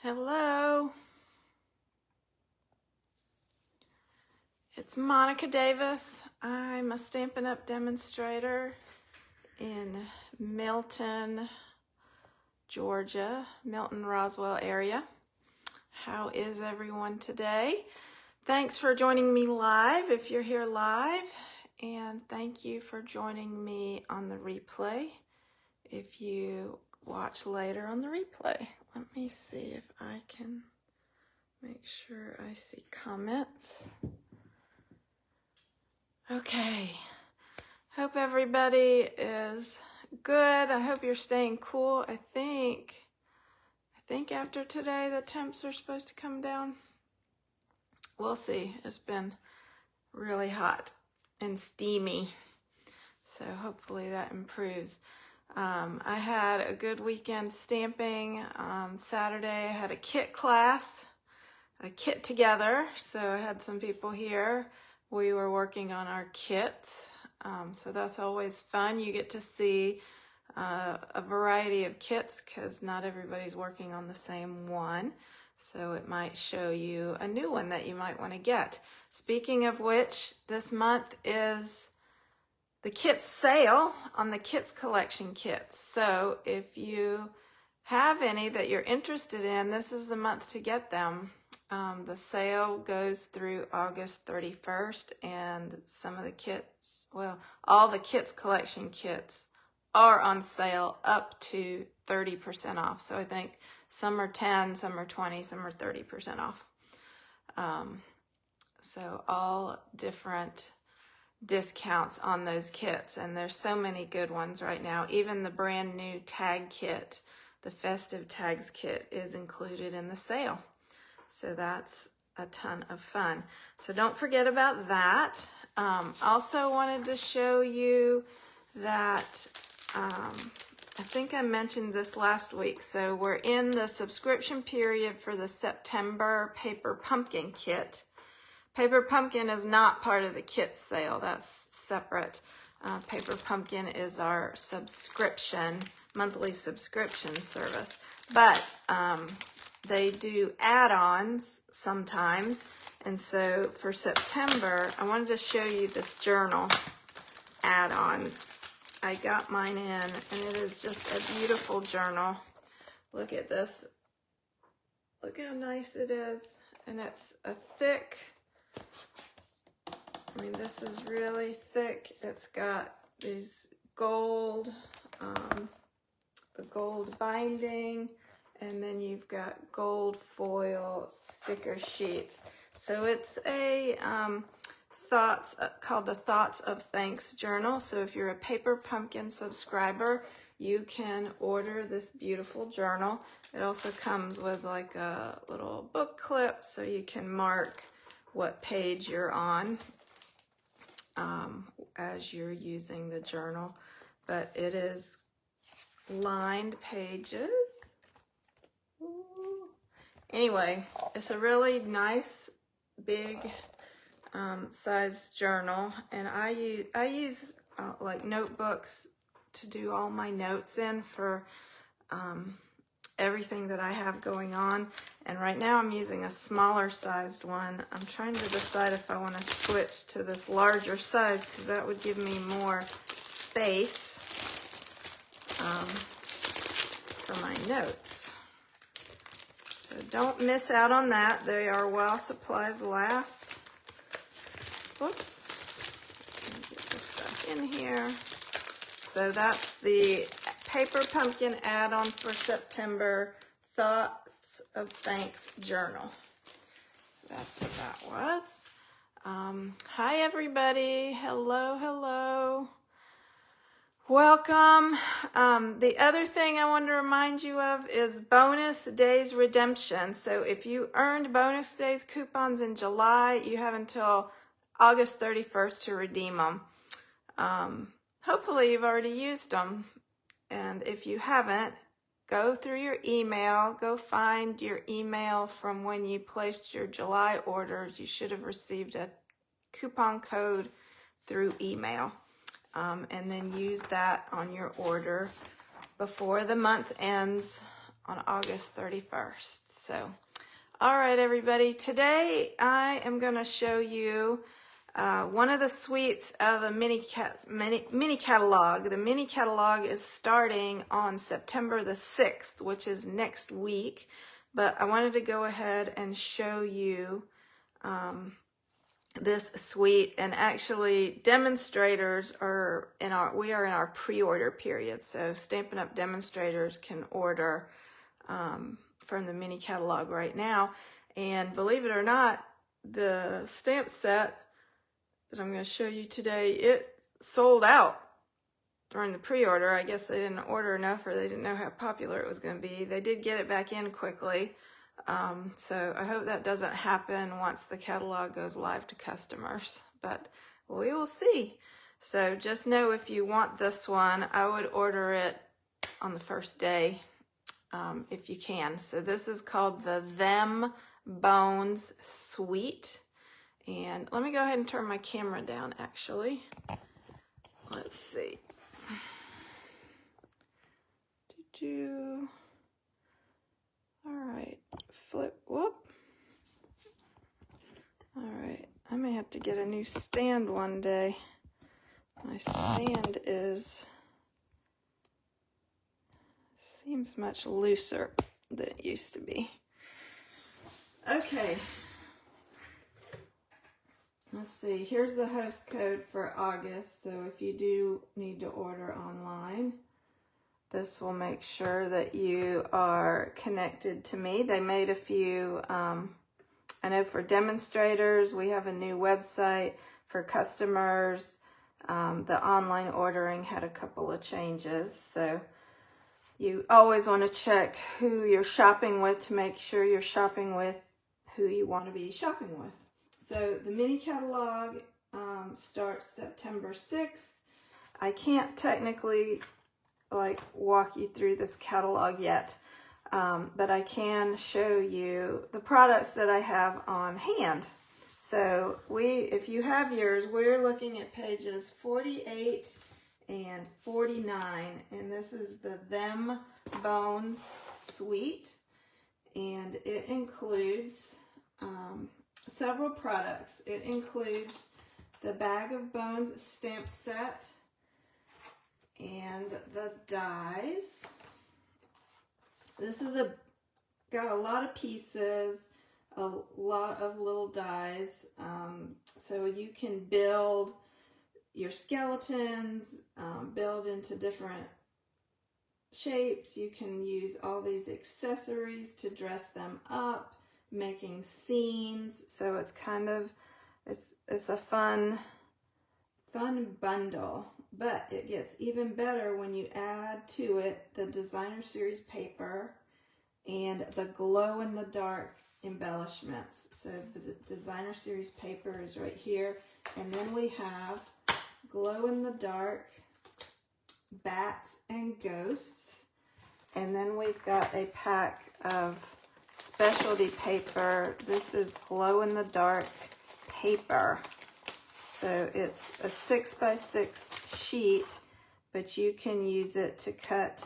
Hello, it's Monica Davis. I'm a Stampin' Up demonstrator in Milton, Georgia, Milton, Roswell area. How is everyone today? Thanks for joining me live if you're here live, and thank you for joining me on the replay if you watch later on the replay. Let me see if I can make sure I see comments. Okay, hope everybody is good. I hope you're staying cool. I think after today the temps are supposed to come down. We'll see. It's been really hot and steamy, so hopefully that improves. I had a good weekend stamping. Saturday I had a kit class, a kit together, so I had some people here. We were working on our kits, so that's always fun. You get to see a variety of kits because not everybody's working on the same one, so it might show you a new one that you might want to get. Speaking of which, this month is the kits sale on the kits collection kits. So if you have any that you're interested in, this is the month to get them. The sale goes through August 31st, and some of the kits, well, all the kits collection kits are on sale up to 30% off. So I think some are 10, some are 20, some are 30% off. So all different discounts on those kits, and there's so many good ones right now. Even the brand new tag kit, the festive tags kit, is included in the sale, so that's a ton of fun. So don't forget about that. Also wanted to show you that I think I mentioned this last week, so we're in the subscription period for the September paper pumpkin kit. Paper Pumpkin is not part of the kit sale. That's separate. Paper Pumpkin is our subscription, monthly subscription service. But they do add-ons sometimes. And so for September, I wanted to show you this journal add-on. I got mine in, and it is just a beautiful journal. Look at this. Look how nice it is. And it's a thick, I mean, this is really thick. It's got these gold, the gold binding, and then you've got gold foil sticker sheets. So it's a called the Thoughts of Thanks journal. So if you're a Paper Pumpkin subscriber, you can order this beautiful journal. It also comes with like a little book clip so you can mark what page you're on as you're using the journal. But it is lined pages. Ooh. Anyway, it's a really nice big size journal, and I use like notebooks to do all my notes in for everything that I have going on. And right now I'm using a smaller sized one. I'm trying to decide if I want to switch to this larger size because that would give me more space for my notes. So don't miss out on that. They are while supplies last. Whoops. Let me get this back in here. So that's the Paper Pumpkin add-on for September, Thoughts of Thanks journal. So that's what that was. Hi everybody. Hello, hello. Welcome. The other thing I want to remind you of is bonus days redemption. So if you earned bonus days coupons in July, you have until August 31st to redeem them. Hopefully you've already used them. And if you haven't, go through your email, go find your email from when you placed your July orders. You should have received a coupon code through email. And then use that on your order before the month ends on August 31st. So, all right, everybody. Today I am going to show you one of the suites of a mini catalog. The mini catalog is starting on September the 6th, which is next week. But I wanted to go ahead and show you this suite, and actually demonstrators are we are in our pre-order period, so Stampin' Up demonstrators can order from the mini catalog right now. And believe it or not, the stamp set that I'm going to show you today, it sold out during the pre-order. I guess they didn't order enough, or they didn't know how popular it was going to be. They did get it back in quickly. So I hope that doesn't happen once the catalog goes live to customers, but we will see. So just know, if you want this one, I would order it on the first day if you can. So this is called the Them Bones Suite. And let me go ahead and turn my camera down, actually. Let's see. All right, flip, whoop. All right, I may have to get a new stand one day. My stand seems much looser than it used to be. Okay. Let's see, here's the host code for August, so if you do need to order online, this will make sure that you are connected to me. They made a few, I know for demonstrators, we have a new website. For customers, the online ordering had a couple of changes. So you always want to check who you're shopping with to make sure you're shopping with who you want to be shopping with. So the mini catalog starts September 6th. I can't technically walk you through this catalog yet, but I can show you the products that I have on hand. So if you have yours, we're looking at pages 48 and 49, and this is the Them Bones Suite, and it includes several products. It includes the Bag of Bones stamp set, and the dies. This is got a lot of pieces, a lot of little dies, so you can build your skeletons, build into different shapes. You can use all these accessories to dress them up, making scenes. So it's kind of, it's a fun bundle. But it gets even better when you add to it the designer series paper and the glow-in-the-dark embellishments. So the designer series paper is right here. And then we have glow-in-the-dark bats and ghosts. And then we've got a pack of specialty paper. This is glow-in-the-dark paper. So it's a 6x6 sheet, but you can use it to cut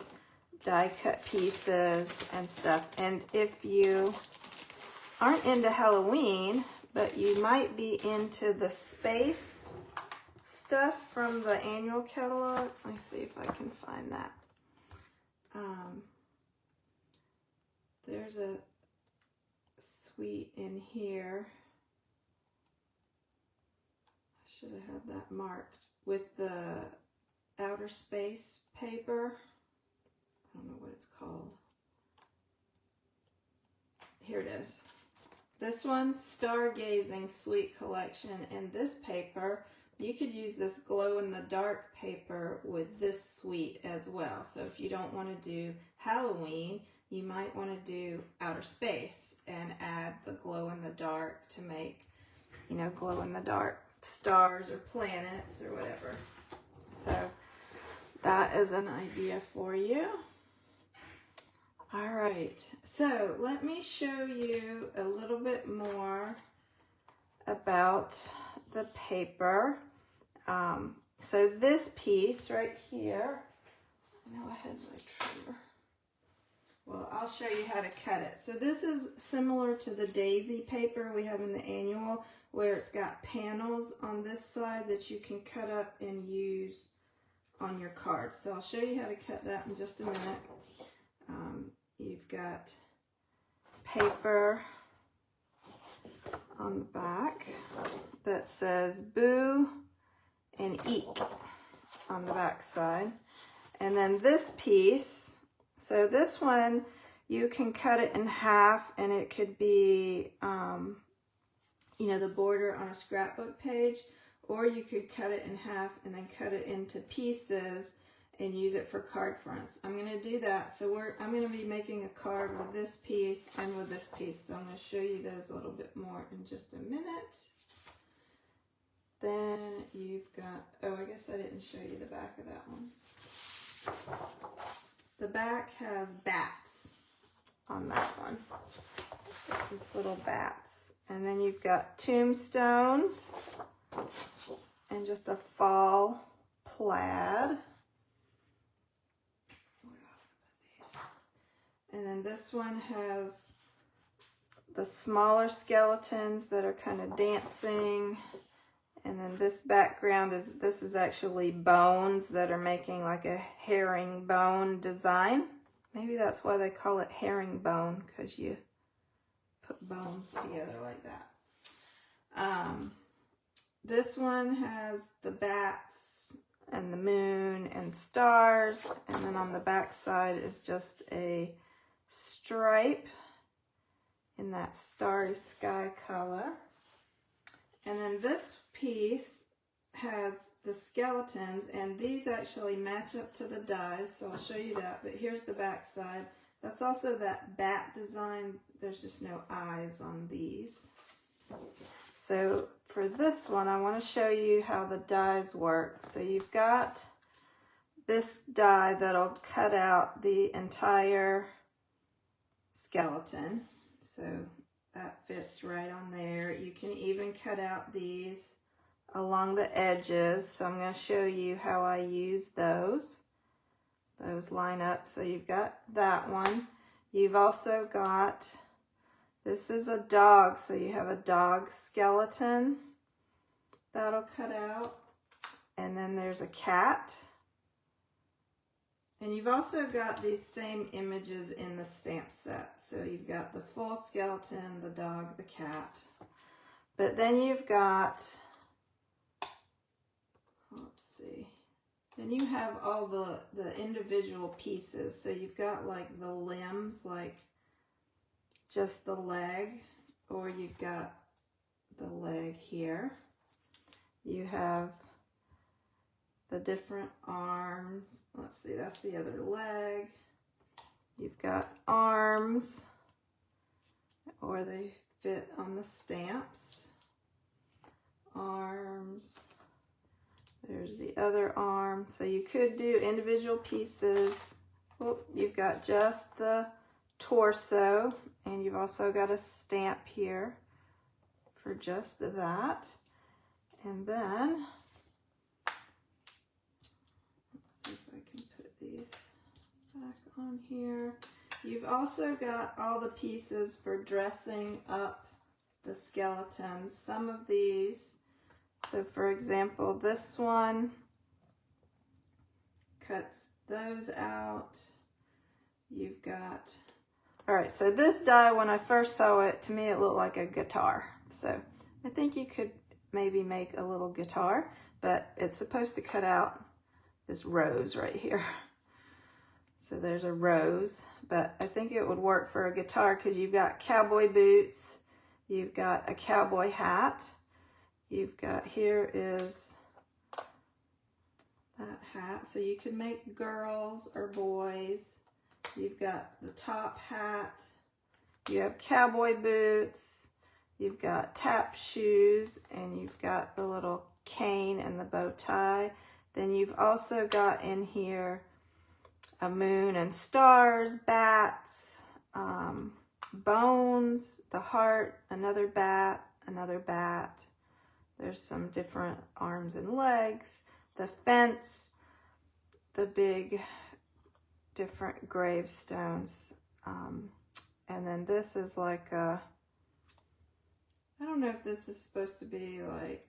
die cut pieces and stuff. And if you aren't into Halloween, but you might be into the space stuff from the annual catalog, let me see if I can find that. There's a suite in here. Should have had that marked with the outer space paper. I don't know what it's called. Here it is. This one, Stargazing Suite Collection. And this paper, you could use this glow-in-the-dark paper with this suite as well. So if you don't want to do Halloween, you might want to do outer space and add the glow-in-the-dark to make, glow-in-the-dark stars or planets or whatever. So that is an idea for you. All right, so let me show you a little bit more about the paper. So this piece right here, I know I had my trimmer. Well, I'll show you how to cut it. So this is similar to the daisy paper we have in the annual, where it's got panels on this side that you can cut up and use on your card. So I'll show you how to cut that in just a minute. You've got paper on the back that says boo and eek on the back side. And then this piece, so this one, you can cut it in half and it could be, you know, the border on a scrapbook page, or you could cut it in half and then cut it into pieces and use it for card fronts. I'm going to do that. So I'm going to be making a card with this piece and with this piece. So I'm going to show you those a little bit more in just a minute. Then you've got, oh, I guess I didn't show you the back of that one. The back has bats on that one. These little bats. And then you've got tombstones and just a fall plaid. And then this one has the smaller skeletons that are kind of dancing. And then this background is, this is actually bones that are making like a herringbone design. Maybe that's why they call it herringbone, because you put bones together like that. This one has the bats and the moon and stars. And then on the back side is just a stripe in that starry sky color. And then this piece has the skeletons, and these actually match up to the dies, so I'll show you that. But here's the back side. That's also that bat design. There's just no eyes on these. So for this one, I want to show you how the dies work. So you've got this die that'll cut out the entire skeleton. So that fits right on there. You can even cut out these along the edges. So I'm going to show you how I use those. Those line up. So you've got that one. You've also got, this is a dog. So you have a dog skeleton that'll cut out. And then there's a cat. And you've also got these same images in the stamp set. So you've got the full skeleton, the dog, the cat. But then you've got, let's see, then you have all the individual pieces. So you've got like the limbs, like just the leg, or you've got the leg here. You have the different arms. Let's see, that's the other leg. You've got arms, or they fit on the stamps. Arms. There's the other arm. So you could do individual pieces. Oh, you've got just the torso, and you've also got a stamp here for just that. And then back on here. You've also got all the pieces for dressing up the skeletons. Some of these, so for example, this one cuts those out. You've got, all right, so this die, when I first saw it, to me it looked like a guitar. So I think you could maybe make a little guitar, but it's supposed to cut out this rose right here. So there's a rose, but I think it would work for a guitar because you've got cowboy boots, you've got a cowboy hat, you've got, here is that hat, so you can make girls or boys. You've got the top hat, you have cowboy boots, you've got tap shoes, and you've got the little cane and the bow tie. Then you've also got in here a moon and stars, bats, bones, the heart, another bat. There's some different arms and legs, the fence, the big different gravestones. And then this is like a, I don't know if this is supposed to be like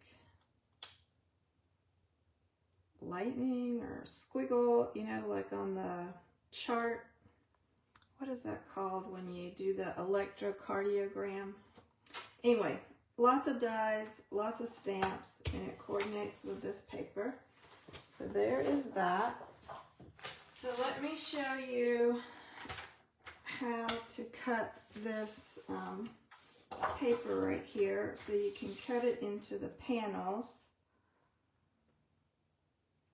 lightning or squiggle, you know, like on the chart. What is that called when you do the electrocardiogram? Anyway, lots of dies, lots of stamps, and it coordinates with this paper. So there is that. So let me show you how to cut this paper right here. So you can cut it into the panels.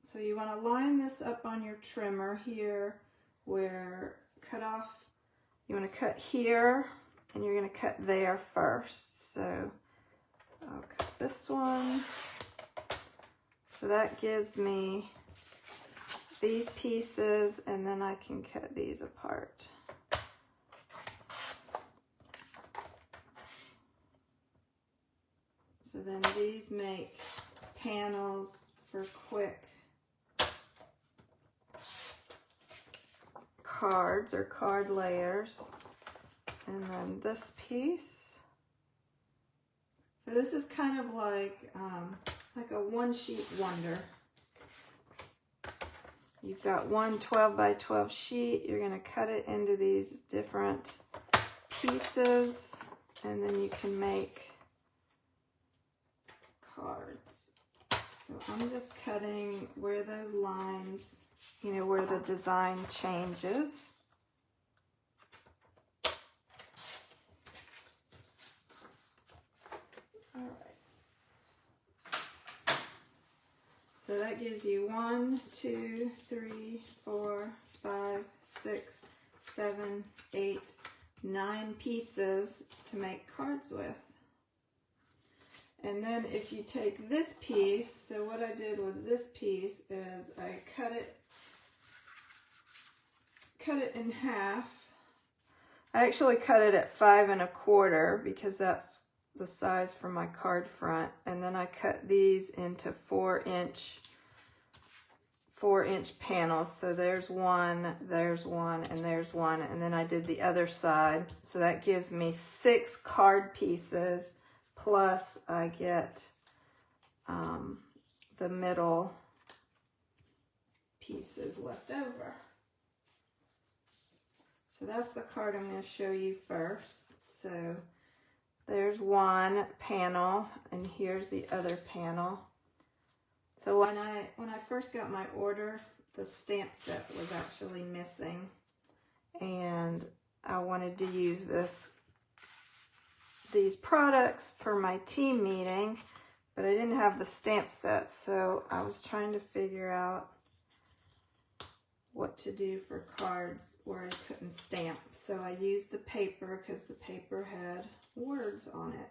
So you want to line this up on your trimmer here where cut off, you want to cut here and you're going to cut there first. So I'll cut this one. So that gives me these pieces, and then I can cut these apart. So then these make panels for quick cards or card layers. And then this piece. So this is kind of like a one-sheet wonder. You've got one 12 by 12 sheet. You're going to cut it into these different pieces, and then you can make cards. So I'm just cutting where those lines, you know, where the design changes. All right. So that gives you 1, 2, 3, 4, 5, 6, 7, 8, 9 pieces to make cards with. And then if you take this piece, so what I did with this piece is I cut it in half. I actually cut it at 5 1/4 because that's the size for my card front, and then I cut these into 4-inch panels. So there's one, and there's one, and then I did the other side. So that gives me 6 card pieces, plus I get the middle pieces left over. So that's the card I'm going to show you first. So there's one panel, and here's the other panel. So when I first got my order, the stamp set was actually missing, and I wanted to use these products for my team meeting, but I didn't have the stamp set, so I was trying to figure out what to do for cards where I couldn't stamp. So I used the paper because the paper had words on it.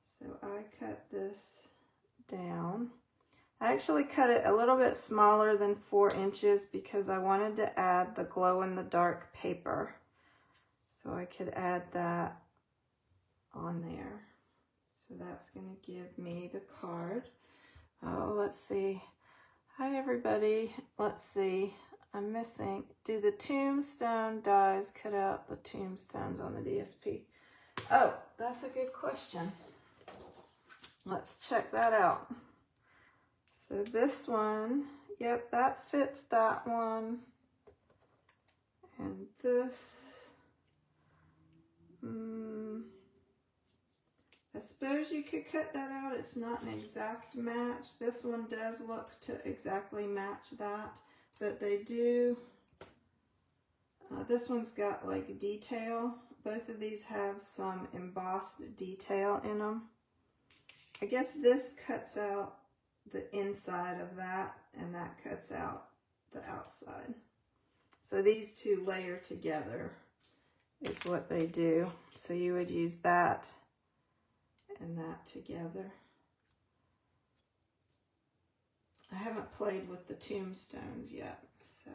So I cut this down. I actually cut it a little bit smaller than 4 inches because I wanted to add the glow-in-the-dark paper. So I could add that on there. So that's going to give me the card. Oh, let's see. Hi everybody. Let's see. I'm missing. Do the tombstone dies cut out the tombstones on the DSP? Oh, that's a good question. Let's check that out. So this one, yep, that fits that one. And this, I suppose you could cut that out. It's not an exact match. This one does look to exactly match that, but they do, this one's got like detail. Both of these have some embossed detail in them. I guess this cuts out the inside of that, and that cuts out the outside. So these two layer together is what they do. So you would use that and that together. I haven't played with the tombstones yet, so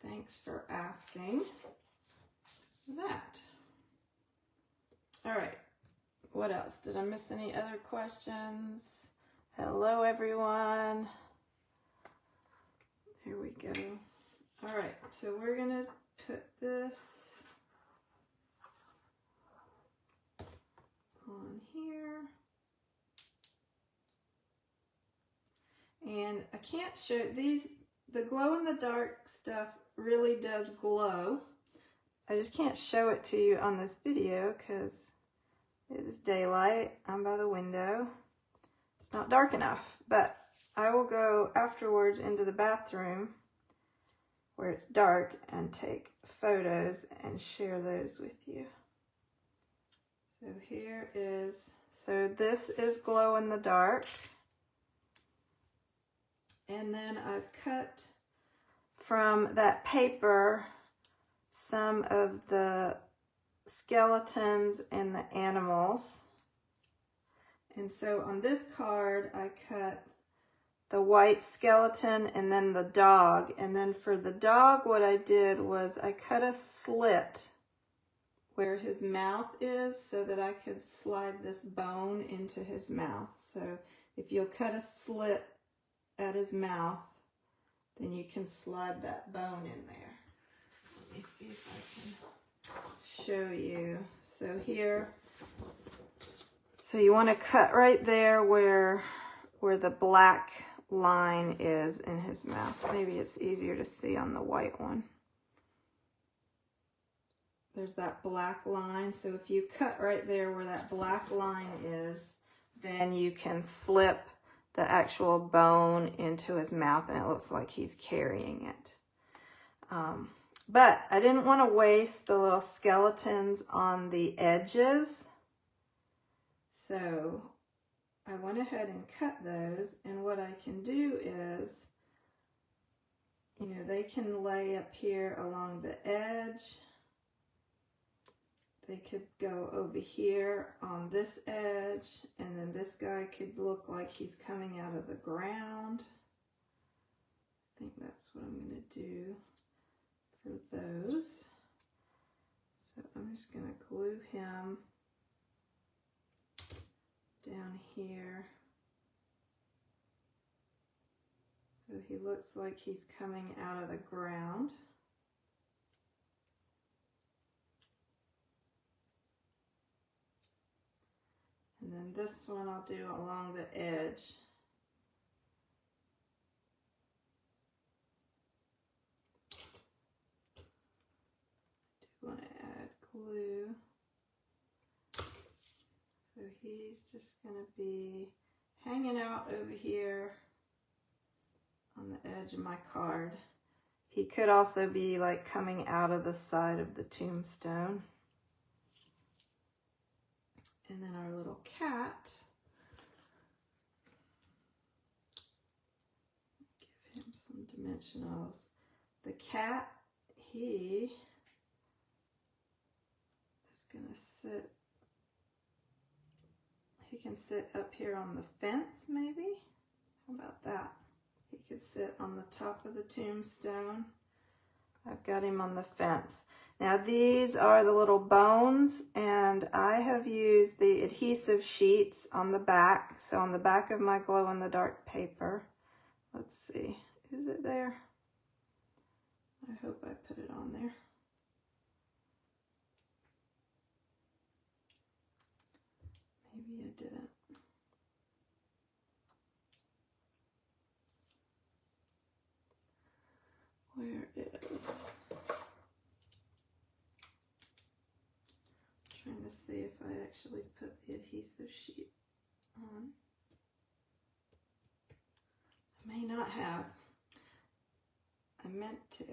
thanks for asking that. All right, what else? Did I miss any other questions? Hello, everyone. Here we go. All right, so we're gonna put this on here. And I can't show these, the glow in the dark stuff really does glow. I just can't show it to you on this video because it is daylight. I'm by the window. It's not dark enough, but I will go afterwards into the bathroom where it's dark and take photos and share those with you. So here is, so this is glow in the dark. And then I've cut from that paper some of the skeletons and the animals. And so on this card, I cut the white skeleton and then the dog. And then for the dog, what I did was I cut a slit where his mouth is so that I could slide this bone into his mouth. So if you'll cut a slit at his mouth, then you can slide that bone in there. Let me see if I can show you. So here, so you want to cut right there where the black line is in his mouth. Maybe it's easier to see on the white one. There's that black line. So if you cut right there where that black line is, then you can slip the actual bone into his mouth and it looks like he's carrying it. But I didn't want to waste the little skeletons on the edges. So I went ahead and cut those, and what I can do is, you know, they can lay up here along the edge. They could go over here on this edge, and then this guy could look like he's coming out of the ground. I think that's what I'm going to do for those. So I'm just going to glue him down here so he looks like he's coming out of the ground. And then this one I'll do along the edge. I do want to add glue. So he's just going to be hanging out over here on the edge of my card. He could also be like coming out of the side of the tombstone. And then our little cat, give him some dimensionals. The cat, he is going to sit, he can sit up here on the fence maybe. How about that? He could sit on the top of the tombstone. I've got him on the fence. Now these are the little bones, and I have used the adhesive sheets on the back. So on the back of my glow-in-the-dark paper, let's see, is it there? I hope I put it on there. Maybe I didn't. Where is? Trying to see if I actually put the adhesive sheet on. I may not have. I meant to.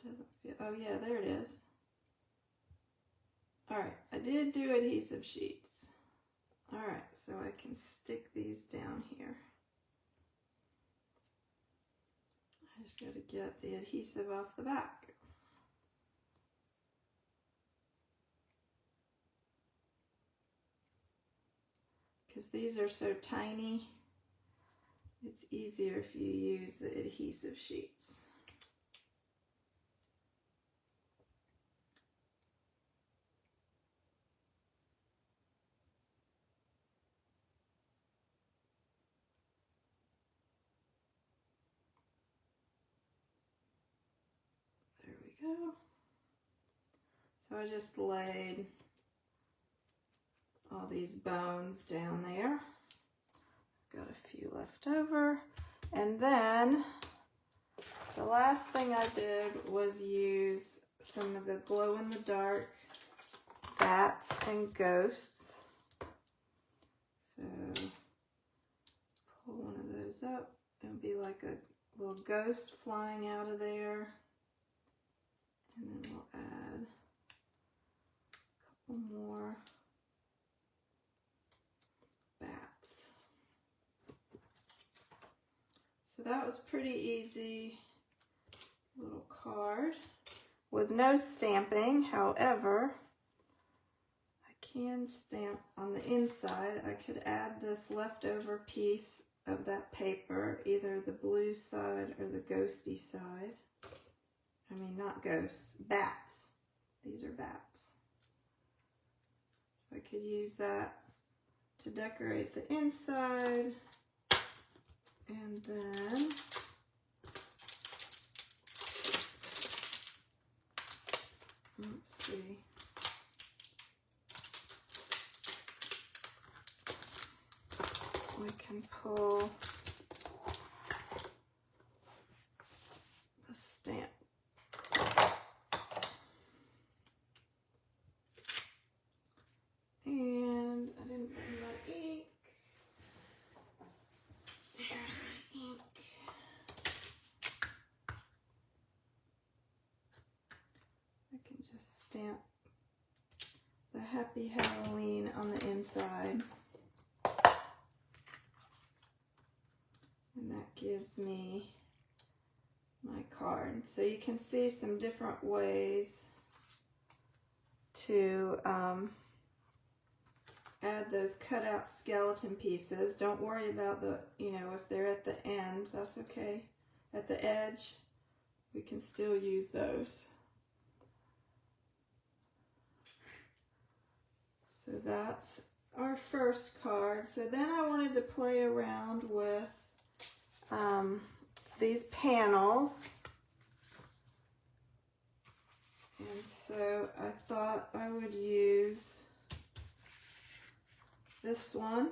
Doesn't feel, oh yeah, there it is. All right, I did do adhesive sheets. All right, so I can stick these down here. I just got to get the adhesive off the back. Because these are so tiny, it's easier if you use the adhesive sheets. go. So I just laid all these bones down there. Got a few left over. And then the last thing I did was use some of the glow-in-the-dark bats and ghosts. So pull one of those up. It'll be like a little ghost flying out of there. And then we'll add a couple more bats. So that was pretty easy little card with no stamping. However, I can stamp on the inside. I could add this leftover piece of that paper, either the blue side or the ghosty side. I mean, not ghosts, bats. These are bats. So I could use that to decorate the inside. And then let's see. We can pull the stamp. And I didn't bring my ink. Here's my ink. I can just stamp the Happy Halloween on the inside. And that gives me my card. So you can see some different ways to add those cutout skeleton pieces. Don't worry about the, if they're at the end, that's okay. At the edge, we can still use those. So that's our first card. So then I wanted to play around with these panels. And so I thought I would use this one,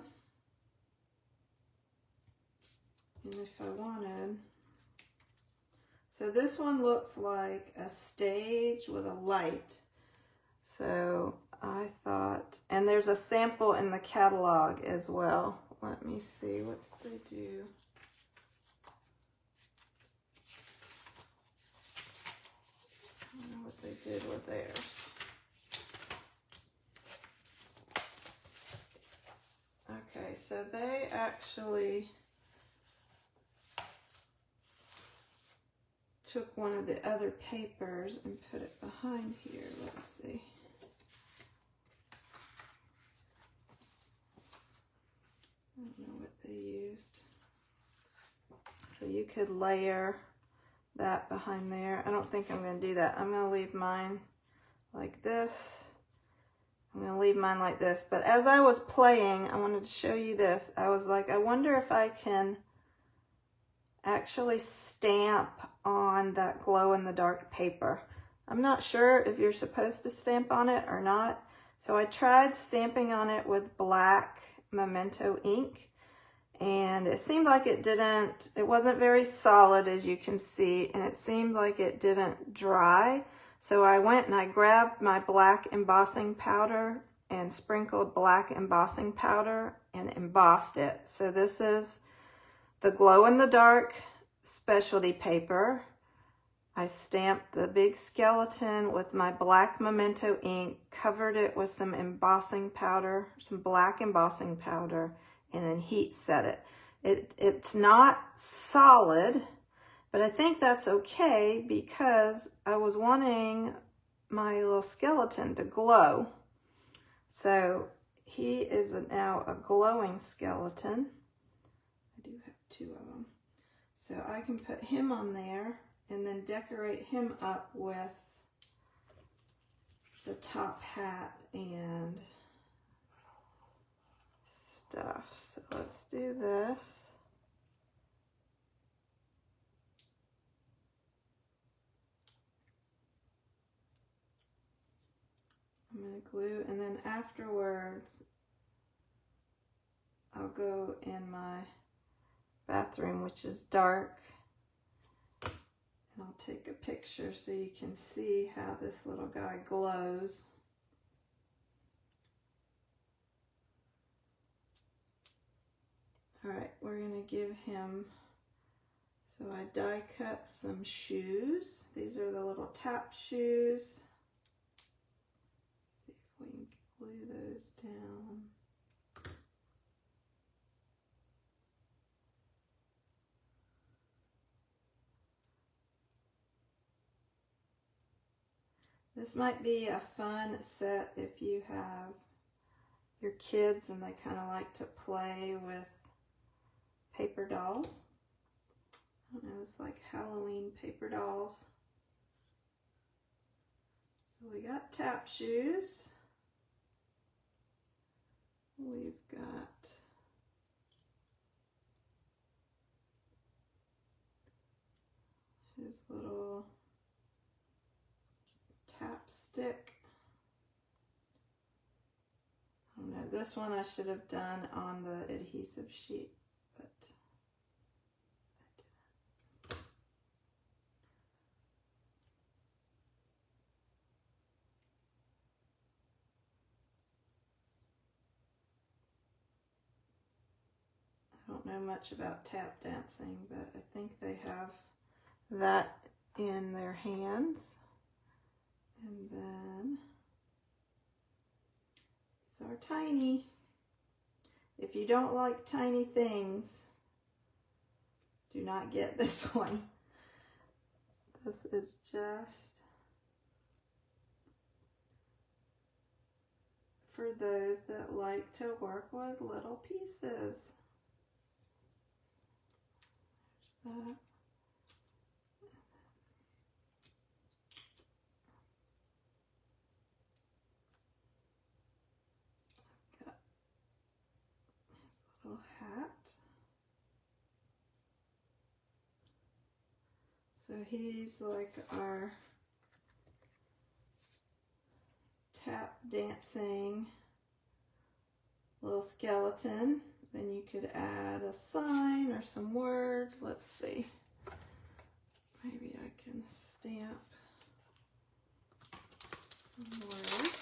and if I wanted, so this one looks like a stage with a light. So I thought, and there's a sample in the catalog as well. Let me see, what did they do? I don't know what they did with theirs. Okay, so they actually took one of the other papers and put it behind here. Let's see. I don't know what they used. So you could layer that behind there. I don't think I'm going to do that. I'm going to leave mine like this. I'm going to leave mine like this. But as I was playing, I wanted to show you this. I was like, I wonder if I can actually stamp on that glow-in-the-dark paper. I'm not sure if you're supposed to stamp on it or not. So I tried stamping on it with black Memento ink. And it seemed like it wasn't very solid, as you can see. And it seemed like it didn't dry. So I went and I grabbed my black embossing powder and sprinkled black embossing powder and embossed it. So this is the glow-in-the-dark specialty paper. I stamped the big skeleton with my black Memento ink, covered it with some embossing powder, some black embossing powder, and then heat set it. It's not solid, but I think that's okay because I was wanting my little skeleton to glow. So he is now a glowing skeleton. I do have two of them. So I can put him on there and then decorate him up with the top hat and stuff. So let's do this. going to glue, and then afterwards I'll go in my bathroom, which is dark, and I'll take a picture so you can see how this little guy glows. Alright, we're going to give him, so I die cut some shoes. These are the little tap shoes. See if we can glue those down. This might be a fun set if you have your kids and they kind of like to play with paper dolls. I don't know, it's like Halloween paper dolls. So we got tap shoes. We've got his little tap stick. I don't know, this one I should have done on the adhesive sheet, but I didn't. I don't know much about tap dancing, but I think they have that in their hands. And then these are tiny. If you don't like tiny things, do not get this one. This is just for those that like to work with little pieces. There's that. Hat. So he's like our tap dancing little skeleton. Then you could add a sign or some words. Let's see. Maybe I can stamp some words.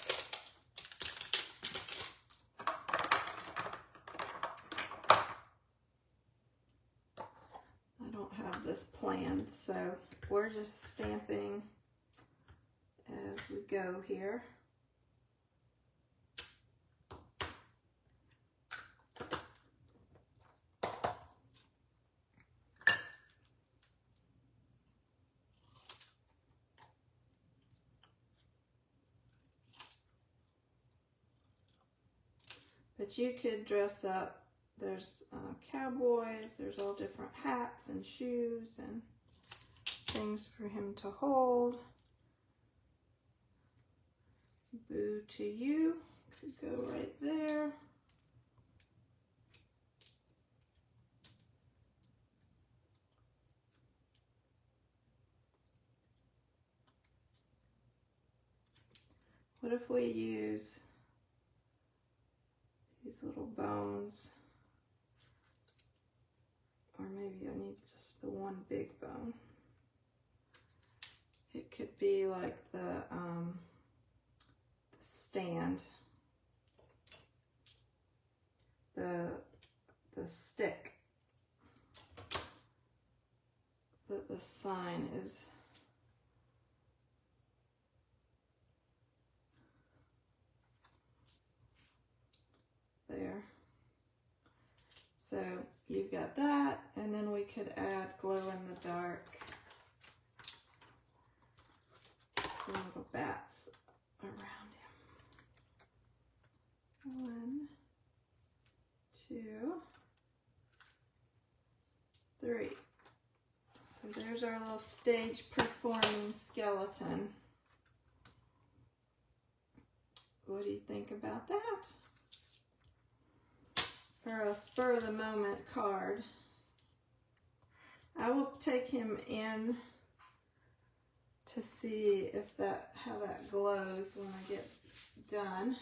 This planned, so we're just stamping as we go here. But you could dress up. There's cowboys, there's all different hats and shoes and things for him to hold. Boo to you could go right there. What if we use these little bones? Or maybe I need just the one big bone. It could be like the stand, the stick that the sign is. There. So you've got that, and then we could add glow in the dark, the little bats around him. 1, 2, 3. So there's our little stage performing skeleton. What do you think about that? For a spur of the moment card. I will take him in to see if how that glows when I get done.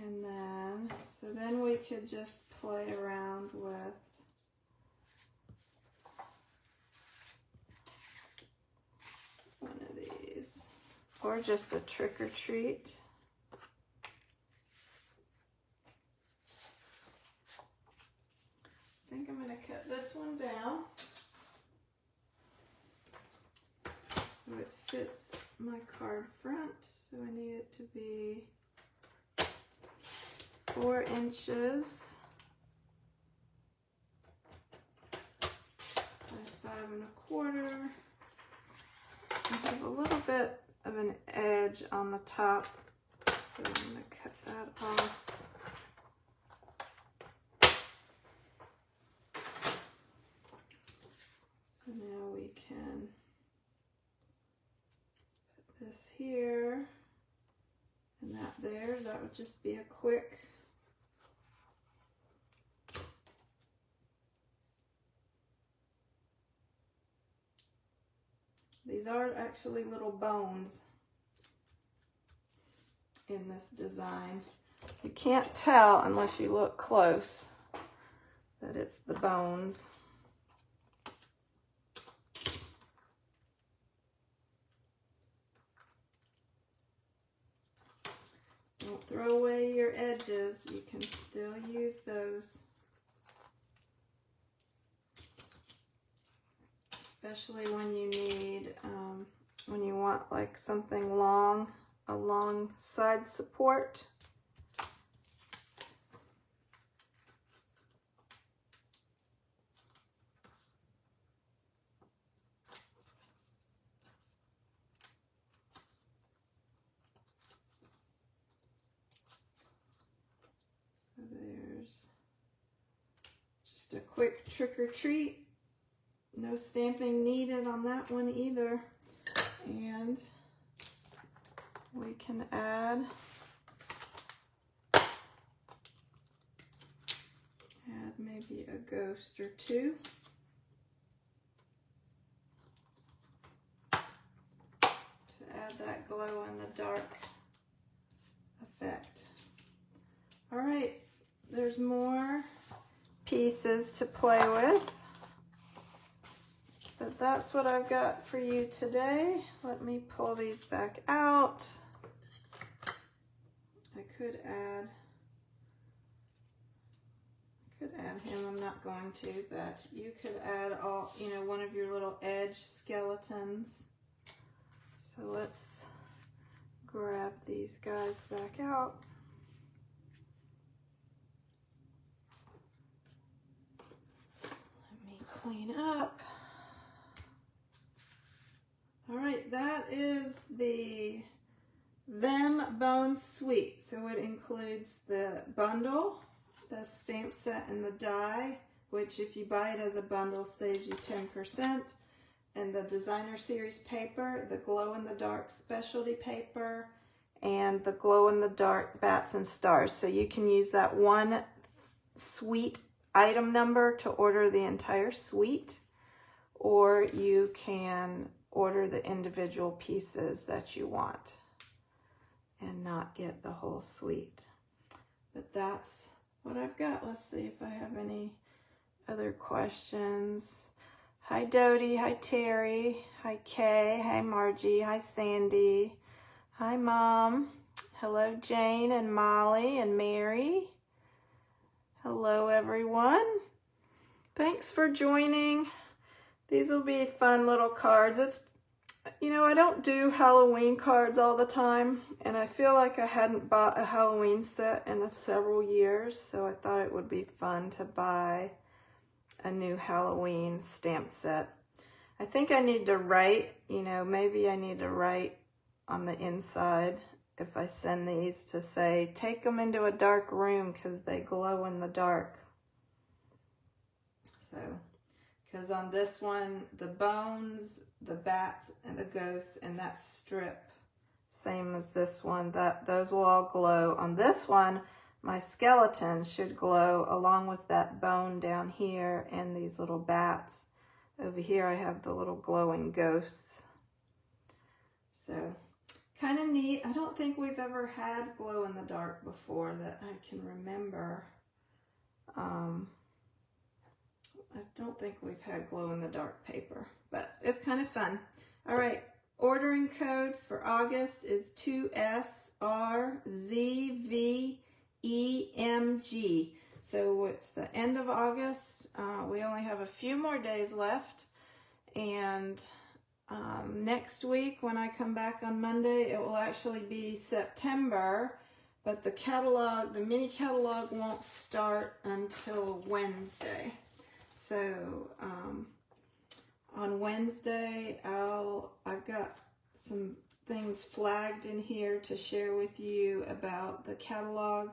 And then, so then we could just play around with one of these, or just a trick or treat. I think I'm going to cut this one down so it fits my card front. So I need it to be 4 inches by 5¼ I have a little bit of an edge on the top, so I'm going to cut that off. So now we can put this here and that there. That would just be a quick These are actually little bones in this design. You can't tell unless you look close that it's the bones. Don't throw away your edges. You can still use those. Especially when you need, when you want like something long, a long side support. So there's just a quick trick or treat. No stamping needed on that one either. And we can add maybe a ghost or two. To add that glow in the dark effect. All right, there's more pieces to play with. But that's what I've got for you today. Let me pull these back out. I could add him, I'm not going to, but you could add all, you know, one of your little edge skeletons. So let's grab these guys back out. Let me clean up. All right, that is the Them Bones Suite. So it includes the bundle, the stamp set, and the die, which if you buy it as a bundle saves you 10%, and the designer series paper, the glow-in-the-dark specialty paper, and the glow-in-the-dark bats and stars. So you can use that one suite item number to order the entire suite, or you can order the individual pieces that you want and not get the whole suite. But that's what I've got. Let's see if I have any other questions. Hi Dodie, hi Terry, hi Kay, hi Margie, hi Sandy, hi Mom, hello Jane and Molly and Mary. Hello everyone. Thanks for joining. These will be fun little cards. It's, you know, I don't do Halloween cards all the time, and I feel like I hadn't bought a Halloween set in several years, so I thought it would be fun to buy a new Halloween stamp set. I think I need to write, you know, maybe I need to write on the inside if I send these to say, take them into a dark room because they glow in the dark. So, because on this one, the bones, the bats, and the ghosts, and that strip, same as this one, those will all glow. On this one, my skeleton should glow along with that bone down here and these little bats. Over here I have the little glowing ghosts. So kind of neat. I don't think we've ever had glow in the dark before that I can remember. I don't think we've had glow in the dark paper, but it's kind of fun. All right, ordering code for August is 2SRZVEMG. So it's the end of August. We only have a few more days left, and next week when I come back on Monday, it will actually be September, but the catalog, the mini catalog, won't start until Wednesday. So on Wednesday, I've got some things flagged in here to share with you about the catalog.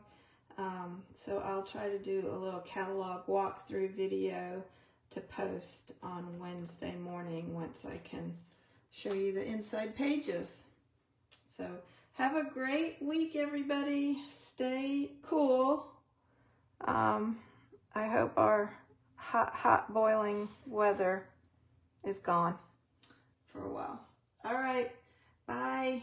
So I'll try to do a little catalog walkthrough video to post on Wednesday morning once I can show you the inside pages. So have a great week, everybody. Stay cool. I hope our hot boiling weather is gone for a while. All right, bye.